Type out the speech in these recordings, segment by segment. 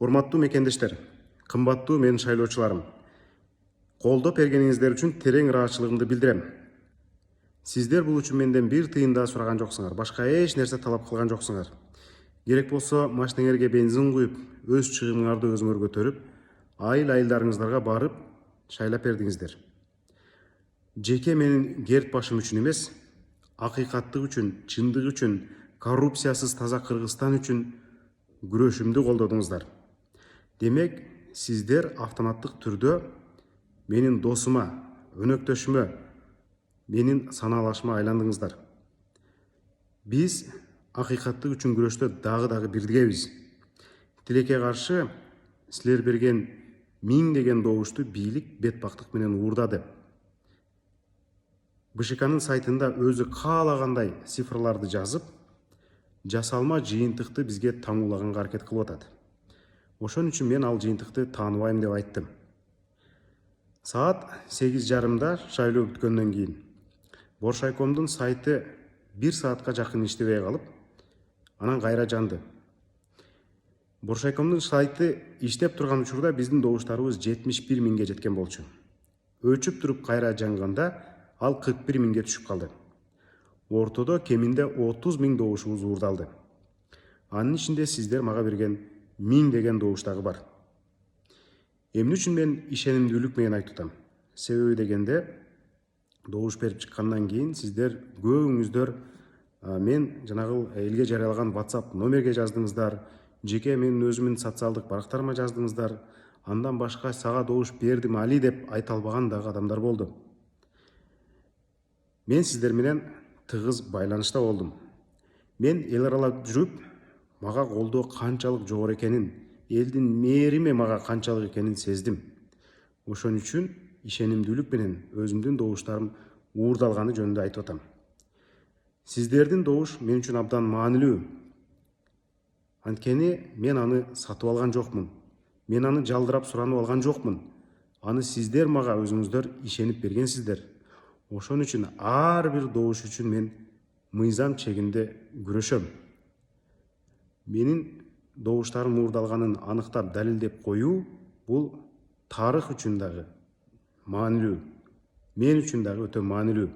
Урматтуу мекендештер, кымбаттуу менин шайлоочуларым, колдоо бергениңиздер үчүн терең ыраазычылыгымды билдирем. Сиздер бул үчүн менден бир тыйын да сураган жоксуңар, башка эч нерсе талап кылган жоксуңар. Керек болсо машинеңерге бензин куюп, өз чыгымыңарды өзүңөр көтөрүп, айылдарыңыздарга барып шайлап бердиңиздер. Жеке менин керт башым үчүн эмес, акыйкаттык үчүн, чындык үчүн, коррупциясыз таза Кыргызстан үчүн күрөшүмдү колдодуңуздар. Демек, сиздер автоматтык түрдө менин досума, өнөктөшүмө, менин санаалашыма айландыңыздар. Биз акыйкаттык үчүн күрөштө дагы бирдигебиз. Тилекке каршы силер берген миңдеген добушту бийлик бетбактык менен уурдады. БШКнын сайтында өзү каалагандай цифрларды жазып, жасалма жыйынтыкты бизге таңуулаганга аракет кылып атат. Ошон үчүн мен ал жыйынтыкты тааныбайм деп айттым. Саат 8:30 шайлоо бүткөндөн кийин Боршайкомдун сайты 1 саатка жакын иштебей калып, анан кайра жанды. Боршайкомдун сайты иштеп турган учурда биздин добуштарыбыз 71 миңге жеткен болчу. Өчүп туруп кайра жанганда ал 41 миңге түшүп калды. Ортодо кеминде 30 миң добушубуз уурдалды. Анын ичинде сиздер мага берген миңдеген добуш дагы бар. Эмне үчүн мен ишенимдүүлүк менен айтып атам? Себеби дегенде, добуш берип чыккандан кийин сиздер көбүңүздөр мен жанагыл элге жарыялаган WhatsApp номерге жаздыңыздар, жеке менин өзүмдүн социалдык барактарыма жаздыңыздар, андан башка сага добуш бердим Али деп айта албаган дагы адамдар болду. Мен сиздер менен тыгыз байланышта болдум. Мен эл аралап жүрүп, мага колдоо канчалык жогору экенин, элдин мээрими мага канчалык экенин сездим. Ошон үчүн ишенимдүүлүк менен өзүмдүн добуштарым уурдалганы жөнүндө айтып атам. Сиздердин добуш мен үчүн абдан маанилүү. Анткени мен аны сатып алган жокмун. Мен аны жалдырап суранып алган жокмун. Аны сиздер мага өзүңүздөр ишенип бергенсиздер. Ошон үчүн ар бир добуш үчүн мен мыйзам чегинде күрөшөм. Менин добуштарым уурдалганын аныктап далилдеп коюу бул тарых үчүн дагы маанилүү. Мен үчүн дагы өтө маанилүү.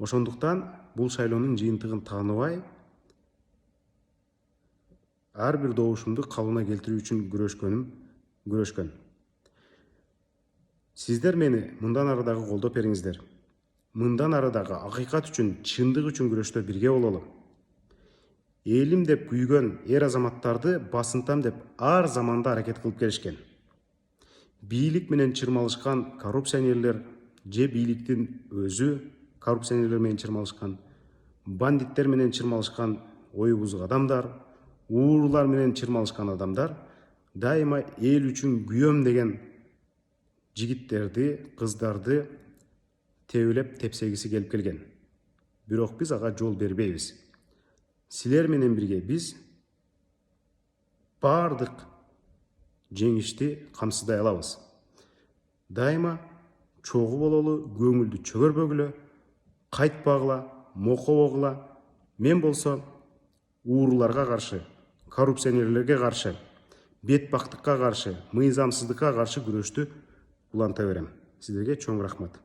Ошондуктан бул шайлоонун жыйынтыгын тааныбай, ар бир добушумду кабылына келтирүү үчүн күрөшкөн. Сиздер мени мындан ары дагы колдоп бериңиздер. Мындан ары дагы акыйкат үчүн, чындык үчүн күрөштө бирге бололу. Элим деп күйгөн эр азаматтарды басынтам деп ар заманда аракет кылып келишкен. Бийлик менен чырмалышкан коррупционерлер же бийликтин өзү коррупционерлер менен чырмалышкан, бандиттер менен чырмалышкан ой бузук адамдар, уурулар менен чырмалышкан адамдар дайыма эл үчүн күйөм деген жигиттерди, кыздарды тебелеп тепсегиси келип келген. Бирок биз ага жол бербейбиз. Силер менен бирге биз бардык жеңишти камсыздай алабыз. Дайыма чогуу бололу, көңүлдү чөгөрбөгүлө, кайтпагыла, мокобогула. Мен болсо ууруларга каршы, коррупционерлерге каршы, бетбактыкка каршы, мыйзамсыздыкка каршы күрөштү уланта берем. Сиздерге чоң рахмат.